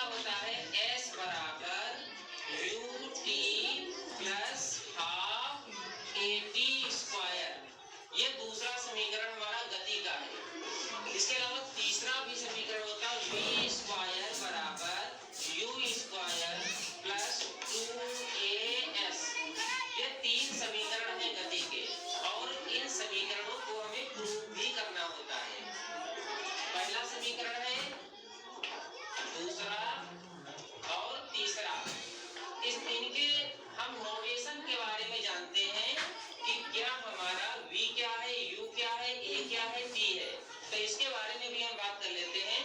होता है S बराबर U T plus half A T square. ये दूसरा समीकरण हमारा गति का है। इसके अलावा तीसरा भी समीकरण होता है v स्क्वायर बराबर यू स्क्वायर प्लस 2as। ये तीन समीकरण है गति के और इन समीकरणों को हमें प्रूव भी करना होता है। पहला समीकरण है, दूसरा और तीसरा। इनके हम नोटेशन के बारे में जानते हैं कि क्या हमारा v क्या है, u क्या है, a क्या है, t है। तो इसके बारे में भी हम बात कर लेते हैं।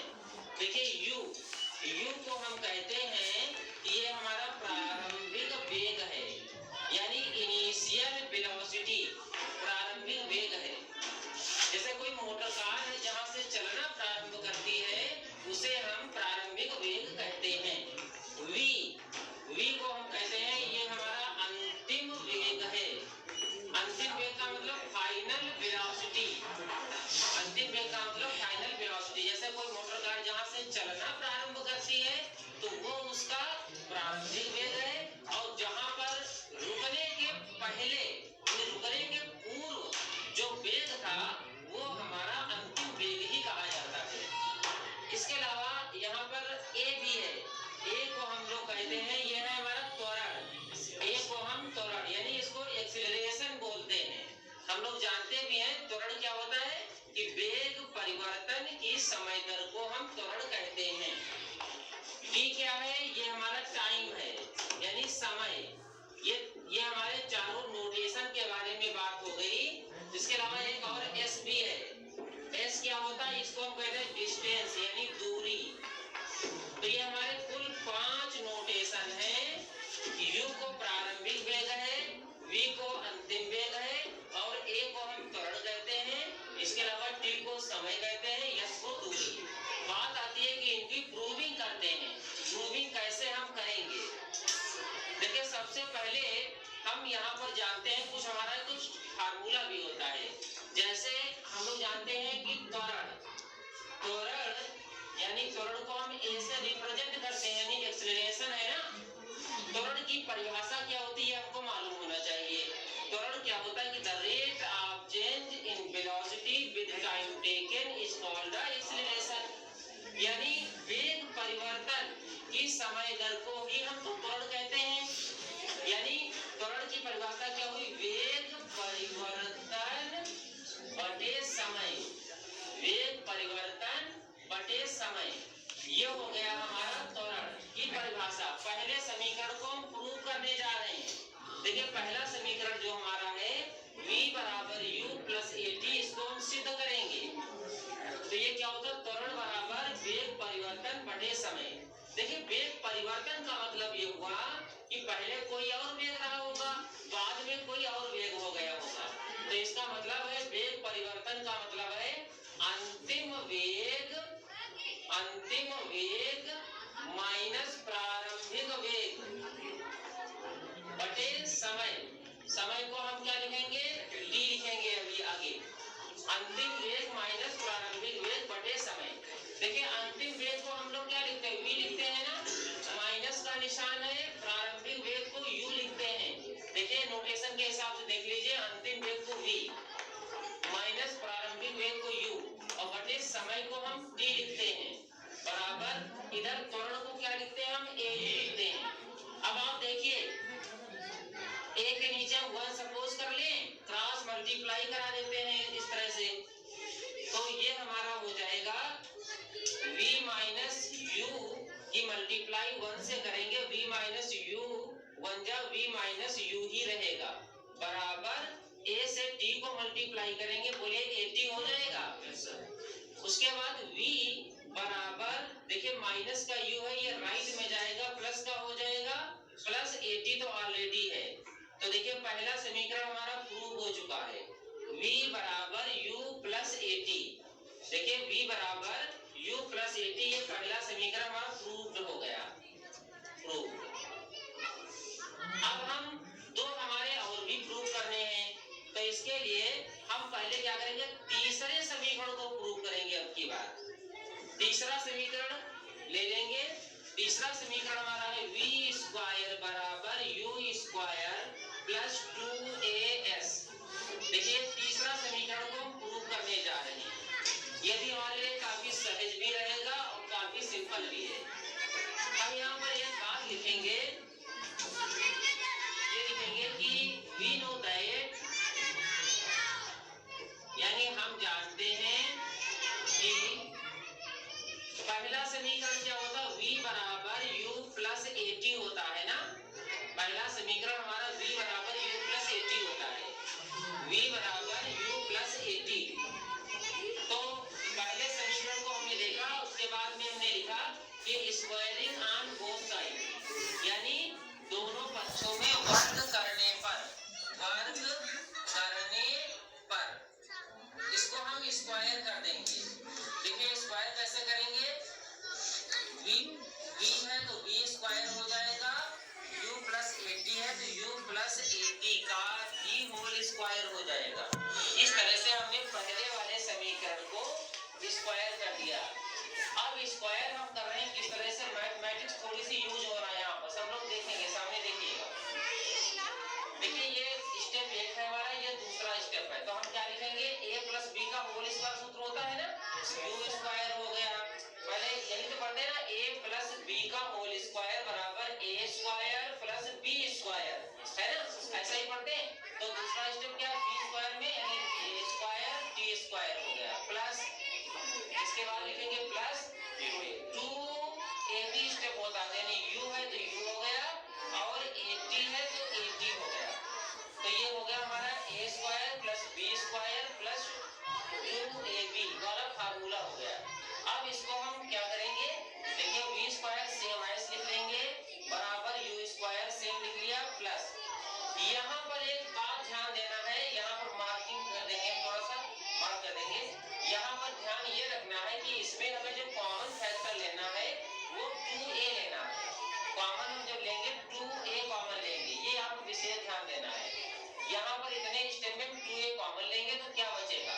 देखिए u को हम कहते हैं कि ये हमारा प्रारंभिक वेग है, यानी इनिशियल वेलोसिटी, प्रारंभिक वेग है। जैसे कोई मोटर कार है जहां से चलना प्रारंभ करती है उसे हम प्रारंभिक वेग कहते हैं। v को हम कहते हैं ये हमारा अंतिम वेग है। अंतिम वेग का मतलब फाइनल वेलोसिटी। अंतिम वेग का मतलब फाइनल वेलोसिटी। जैसे कोई मोटर कार जहां से चलना प्रारंभ करती है तो वो उसका प्रारंभिक वेग है, और जहां पर रुकने के पहले, रुकने के पूर्व जो वेग था वो हमारा अंतिम वेग ही कहा जाता है। इसके अलावा यहाँ पर a भी है। a को हम लोग कहते हैं ये है हमारा त्वरण। a को हम त्वरण यानी इसको एक्सीलरेशन बोलते हैं। हम लोग जानते भी हैं त्वरण क्या होता है कि वेग परिवर्तन की समय दर को हम त्वरण कहते हैं। t क्या है, ये हमारा टाइम है यानी समय। ये हमारे चारों नोटेशन के बारे में बात हो गई। इसके अलावा एक और s भी है। s क्या होता है, इसको हम कहते हैं डिस्टेंस यानी दूरी। तो ये हमारे कुल 5 नोटेशन हैं। u को प्रारंभिक वेग है, v को अंतिम वेग है, और a को हम त्वरण कहते हैं। इसके अलावा t को समय कहते हैं, s को दूरी। बात आती है कि इनकी प्रूविंग करते हैं। प्रूविंग कैसे हम करेंगे? देखिए सबसे पहले हम यहाँ पर जानते हैं कुछ हमारा कुछ फार्मूला भी होता है। जैसे हम लोग जानते हैं कि त्वरण यानी त्वरण को हम a से रिप्रेजेंट करते हैं, यानी एक्सीलरेशन है ना। त्वरण की परिभाषा क्या होती है हमको मालूम होना चाहिए। त्वरण क्या होता है कि the rate of change in velocity with time taken is called the acceleration. यानी वेग परिवर्तन की समय दर को ही हम तो त्वरण कहते हैं। यानी त्वरण की परिभाषा क्या हुई, वेग परिवर्तन बटे समय। वेग परिवर्तन बटे समय, ये हो गया हमारा त्वरण की परिभाषा। पहले समीकरण को हम प्रूव करने जा रहे हैं। देखिए पहला समीकरण जो हमारा है v बराबर u प्लस at, इसको हम सिद्ध करेंगे। तो ये क्या होता है, त्वरण बराबर वेग परिवर्तन बटे समय। देखिए वेग परिवर्तन का मतलब ये हुआ कि पहले कोई और वेग रहा होगा, बाद में कोई और वेग हो गया होगा। तो इसका मतलब है वेग परिवर्तन का मतलब है अंतिम वेग माइनस प्रारंभिक वेग बटे समय। समय को हम क्या लिखेंगे, t लिखेंगे अभी आगे। अंतिम वेग माइनस प्रारंभिक वेग बटे समय। देखिए अंतिम वेग को हम लोग क्या लिखते हैं, v लिखते हैं ना, माइनस का निशान है, प्रारंभिक वेग को u लिखते हैं। देखिए नोटेशन के हिसाब से देख लीजिए, अंतिम वेग को v माइनस प्रारंभिक वेग को u और बटे समय को हम t लिखते हैं, बराबर इधर त्वरण को क्या लिखते हैं हम, a लिखते हैं। अब आप देखिए a के नीचे 1 सपोज कर लें, क्रॉस मल्टीप्लाई करा देते हैं इस तरह से। तो ये हमारा हो जाएगा v माइनस u की मल्टीप्लाई 1 से करेंगे, v माइनस u 1 जा v माइनस u ही रहेगा, बराबर a से t को मल्टीप्लाई करेंगे, बोले 80 हो जाएगा। उसके बाद v बराबर देखिए माइनस का u है, ये राइट में जाएगा, प्लस का हो जाएगा, प्लस 80 तो ऑलरेडी है। तो देखिए पहला समीकरण हमारा प्रूव हो चुका है, v बराबर u प्लस 80। देखिए v बराबर u प्लस 80, ये पहला समीकरण हमारा प्रूव्ड हो गया, प्रूव। अब हम दो हमारे और भी प्रूव करने हैं। तो इसके लिए हम पहले क्या करेंगे, तीसरे समीकरण को प्रूव करेंगे। अब की बार तीसरा समीकरण ले लेंगे। तीसरा समीकरण हमारा है v स्क्वायर बराबर u स्क्वायर प्लस 2as। देखिए तीसरा समीकरण को हम प्रूव करने जा रहे हैं। ये भी हमारे लिए काफी सहज भी रहेगा और काफी सिंपल भी है। हम यहाँ पर एक बात लिखेंगे, ये लिखेंगे कि we know that, यानी हम जानते हैं कि पहला समीकरण क्या होता है, v बराबर u प्लस 80 होता है ना। पहला समीकरण हमारा v बराबर u प्लस 80 होता है, v बराबर u प्लस 80। तो पहले समीकरण को हमने देखा, उसके बाद में हमने लिखा कि स्क्वायरिंग ऑन बोथ साइड, यानी दोनों पक्षों में वर्ग करने पर, इसको हम स्क्वायर कर देंगे। देखिए स्क्वायर कैसे करेंगे, v है तो v स्क्वायर हो जाएगा, u प्लस 80 है तो u प्लस 80 का ही होल स्क्वायर हो जाएगा। इस तरह से हमने पहले वाले समीकरण को स्क्वायर कर दिया। अब स्क्वायर हम कर रहे हैं किस तरह से, मैथमेटिक्स थोड़ी सी यूज हो रहा है यहाँ पर, सब लोग देखेंगे, सामने देखिएगा। देखिए ये स्टेप 1 है हमारा, ये दूसरा स्टेप है। तो हम क्या लिखेंगे, a प्लस b का होल स्क्वायर सूत्र होता है ना, u स्क्वायर हो गया। पहले यही तो पढ़ते हैं ना, a प्लस b का होल स्क्वायर बराबर a square plus b square, है ना, ऐसा ही पढ़ते हैं। तो दूसरा स्टेप क्या है, b स्क्वायर में यानी a स्क्वायर t स्क्वायर हो गया, प्लस इसके बाद लिखेंगे प्लस 2ab स्टेप होता है, यानी u है तो u हो गया और 80 है तो 80 हो गया। तो ये हो गया हमारा a square plus b square plus 2ab वाला फार्मूला हो गया। अब इसको हम क्या करेंगे, देखिए v स्क्वायर सेम ऐसे लिख लेंगे बराबर u स्क्वायर सेम लिख लिया, प्लस यहाँ पर एक बात ध्यान देना है, यहाँ पर मार्किंग कर देंगे, थोड़ा सा मार्क कर देंगे। यहाँ पर ध्यान ये रखना है कि इसमें हमें जो कॉमन फैक्टर लेना है वो 2a लेना है। कॉमन हम जब लेंगे 2a कॉमन लेंगे, ये आपको विशेष ध्यान देना है। यहाँ पर इतने स्टेप में 2a कॉमन लेंगे तो क्या बचेगा,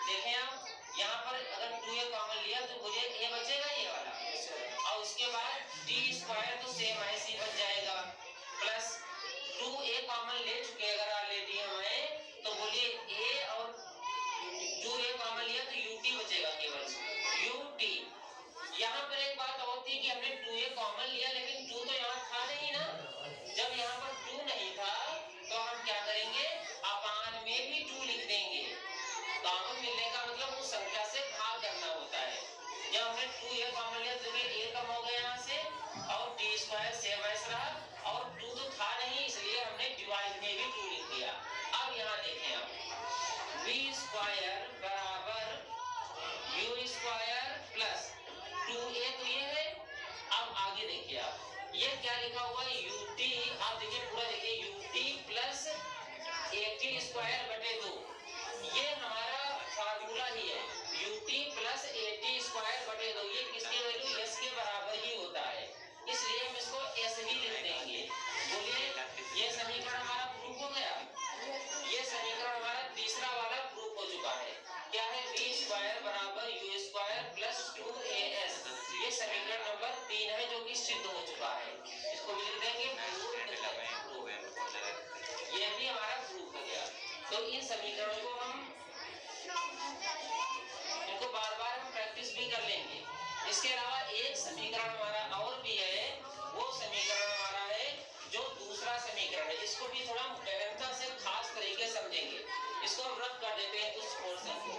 देखें आप यहाँ पर अगर 2a कॉमन लिया तो मुझे a बचेगा ये वाला, और उसके बाद t स्क्वायर तो सेम ऐसे ही बच जाएगा, प्लस 2a कॉमन ले चुके अगर ऑलरेडी हमें, तो बोलिए a और 2a कॉमन लिया तो ut बचेगा, केवल ut। यहाँ पर एक बात और थी कि हमने 2a कॉमन लिया लेकिन 2 तो यहाँ था नहीं ना। जब यहाँ पर 2 नहीं था तो हम क्या करेंगे, अपान में भी 2 लिख देंगे। कॉमन मिलने का मतलब उस संख्या से भाग करना होता है। जब हमने 2a कॉमन लिया तो a कम हो गया यहाँ से और t स्क्वायर सेम ऐसा रहा, और 2 तो था नहीं इसलिए हमने डिवाइड में भी 2 लिख दिया। अब यहाँ देखें आप v स्क्वायर बराबर u स्क्वायर प्लस 2a तो ये है। अब आगे देखिए आप, ये क्या लिखा हुआ है ut, आप देखिए पूरा देखिए ut प्लस 80 स्क्वायर बटे 2, ये हमारा फार्मूला ही है, ut प्लस 80 स्क्वायर बटे 2, ये किसकी वैल्यू s के बराबर ही होता है, इसलिए हम इसको s ही लिख देंगे। बोलिए ये समीकरण हमारा प्रूफ हो गया, ये समीकरण हमारा तीसरा वाला प्रूफ हो चुका है। क्या है, v स्क्वायर बराबर u स्क्वायर प्लस 2as, ये समीकरण नंबर 3 है जो कि सिद्ध हो चुका है। इसको भी लिख देंगे, ये भी हमारा प्रूफ हो गया। तो इन समीकरणों को हम इनको बार बार हम प्रैक्टिस भी कर लेंगे। इसके अलावा एक समीकरण हमारा और भी है, वो समीकरण हमारा है जो दूसरा समीकरण है, इसको भी थोड़ा गहनता से खास तरीके समझेंगे। इसको हम रख कर देते हैं उस पोर्शन को,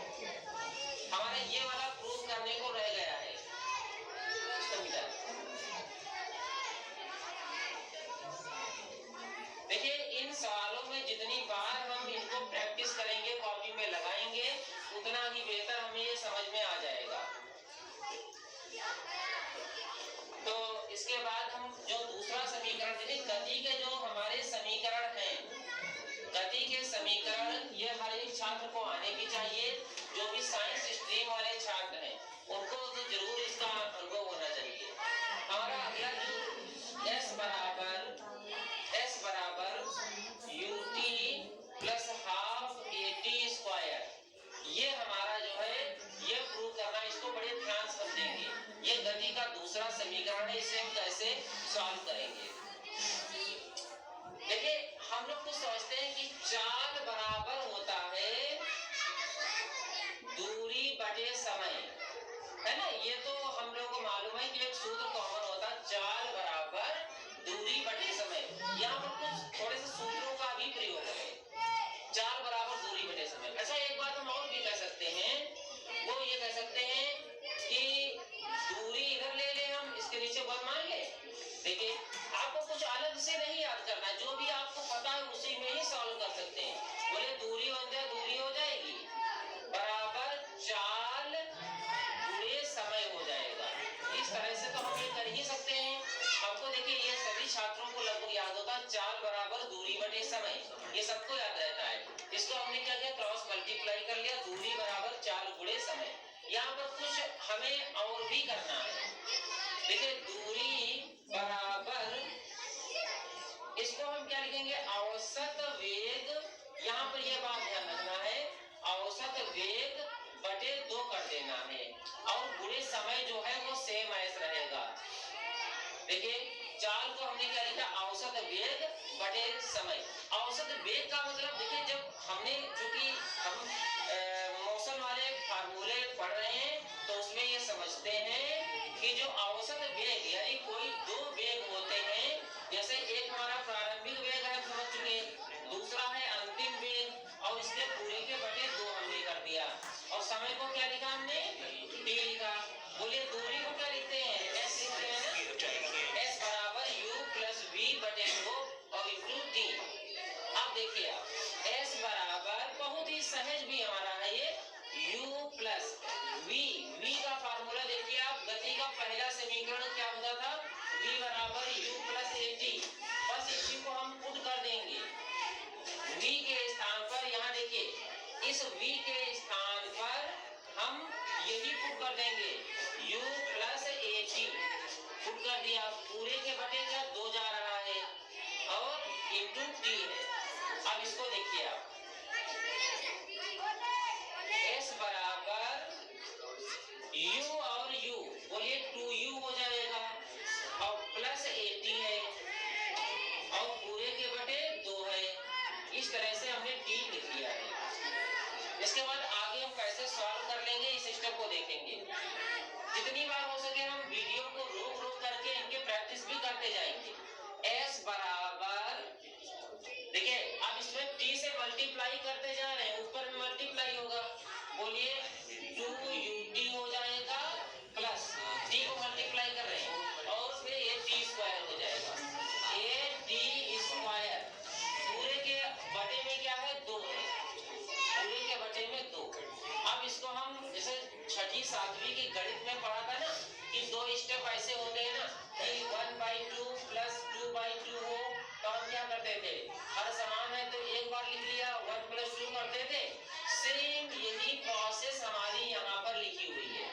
हमारा ये वाला प्रूफ करने को रह गया है। इसको मिटा देखिए, इन सवालों में जितनी बार हम इनको प्रैक्टिस करेंगे, कॉपी में लगाएंगे, उतना ही बेहतर हमें ये समझ में आ जाएगा। तो इसके बाद हम जो दूसरा समीकरण, देखिए गति के जो हमारे समीकरण हैं, गति के समीकरण ये हर एक छात्र को आने की चाहिए। जो भी साइंस स्ट्रीम वाले छात्र हैं उनको तो जरूर इसका अनुभव होना चाहिए। हमारा अगला जो s बराबर ut प्लस हाफ 80 स्क्वायर, ये हमारा जो है ये प्रूव करना, इसको बड़े ध्यान से समझेंगे। ये गति का दूसरा समीकरण है, इसे हम कैसे सॉल्व करेंगे। देखिए हम लोग कुछ सोचते हैं कि चाल बराबर होता है दूरी बटे समय, है ना। ये तो हम लोगों को मालूम है कि एक सूत्र कॉमन होता है, चाल बराबर दूरी बटे समय। यहाँ पर कुछ थोड़े से सूत्रों का भी प्रयोग है, चाल बराबर दूरी बटे समय। अच्छा एक बात हम और भी कह सकते हैं, वो ये कह सकते हैं कि दूरी इधर ले ले, हम इसके नीचे 1 मान ले। देखिए आपको कुछ अलग से नहीं याद करना है, जो भी आपको पता है उसी में ही सॉल्व कर सकते हैं। बोले दूरी बन जाए, दूरी हो जाएगी बराबर चाल गुणे समय हो जाएगा। इस तरह से तो हम ये कर ही सकते हैं। हमको देखिए ये सभी छात्रों को लगभग याद होता है, चाल बराबर दूरी बटे समय, ये सबको याद रहता है। इसको हमने क्या किया, क्रॉस मल्टीप्लाई कर लिया, दूरी बराबर चाल गुणे समय। यहाँ पर कुछ हमें और भी करना है। देखिए दूरी बराबर, इसको हम क्या लिखेंगे, औसत वेग। यहाँ पर यह बात ध्यान रखना है, औसत वेग बटे 2 कर देना है, और गुणे समय जो है वो सेम एज रहेगा। देखिए चाल को हमने क्या लिखा, औसत वेग बटे समय। औसत वेग का मतलब देखिए, जब हमने चूंकि हम मोशन वाले फार्मूले पढ़ रहे हैं तो उसमें ये समझते हैं कि जो औसत वेग यानी कोई 2 वेग होते हैं, जैसे एक हमारा प्रारंभिक वेग है, समझ चुके, दूसरा है अंतिम वेग, और इसके पूरे के बटे 2 हमने कर दिया, और समय को क्या लिखा हमने, t लिखा। बोलिए दूरी को क्या लिखते हैं, s लिखते हैं ना, s बराबर u प्लस v बटे 2 और इंटू t। अब देखिए आप s बराबर बहुत ही सहज भी हमारा है ये, u प्लस v का फार्मूला देखिए आप, गति का पहला समीकरण क्या होता था, v बराबर u प्लस at। बस इसी को हम पुट कर देंगे v के स्थान पर। यहाँ देखिए इस v के स्थान पर हम यही पुट कर देंगे, u प्लस at पुट कर दिया, पूरे के बटे क्या 2 जा रहा है, और इंटू t है। अब इसको देखिए आप, s बराबर u और u, बोलिए 2u हो जाएगा, और प्लस 80 है, और पूरे के बटे 2 है। इस तरह से हमने t लिख दिया है। इसके बाद आगे हम कैसे सॉल्व कर लेंगे, इस स्टेप को देखेंगे। जितनी बार हो सके हम वीडियो को रोक रोक करके इनके प्रैक्टिस भी करते जाएंगे। s बराबर, देखिए अब इसमें t से मल्टीप्लाई करते जा रहे हैं, ऊपर में मल्टीप्लाई होगा, बोलिए 2ut हो जाएगा, प्लस t को मल्टीप्लाई कर रहे हैं, और फिर ये t स्क्वायर हो जाएगा, a स्क्वायर, पूरे के बटे में क्या है 2 है, पूरे के बटे में 2। अब इसको हम जैसे 6ठी 7वीं की गणित में पढ़ा था ना कि 2 स्टेप ऐसे होते हैं ना कि 1/2 प्लस 2/2 हो, तो हम क्या करते थे, हर समान है तो एक बार लिख लिया, 1 प्लस 2 करते थे। सेम यही प्रोसेस हमारी यहाँ पर लिखी हुई है,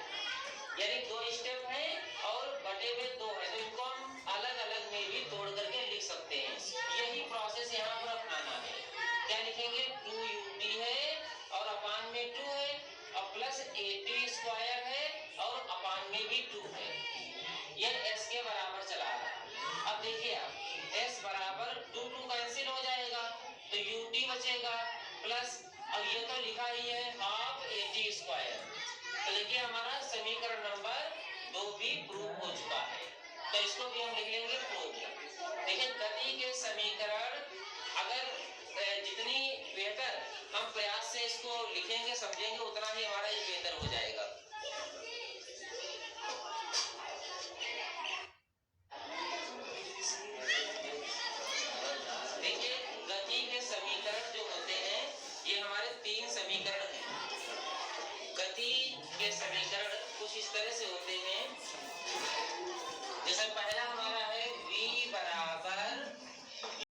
यानी 2 स्टेप है और बटे में 2 है, तो इनको हम अलग अलग में भी तोड़ करके लिख सकते हैं। यही प्रोसेस यहाँ पर अपनाना है। क्या लिखेंगे, 2ut है और अपान में 2 है, और प्लस at स्क्वायर है और अपान में भी 2 है, ये s के बराबर चला रहा है। अब देखिए आप s बराबर 2 कैंसिल हो जाएगा, तो ut बचेगा, प्लस अब ये तो लिखा ही है हाफ at स्क्वायर, तो देखिए हमारा समीकरण नंबर 2 भी प्रूव हो चुका है, तो इसको भी हम लिख लेंगे प्रूव। देखिए गति के समीकरण अगर जितनी बेहतर हम प्रयास से इसको लिखेंगे समझेंगे, उतना ही हमारा ये बेहतर हो जाएगा।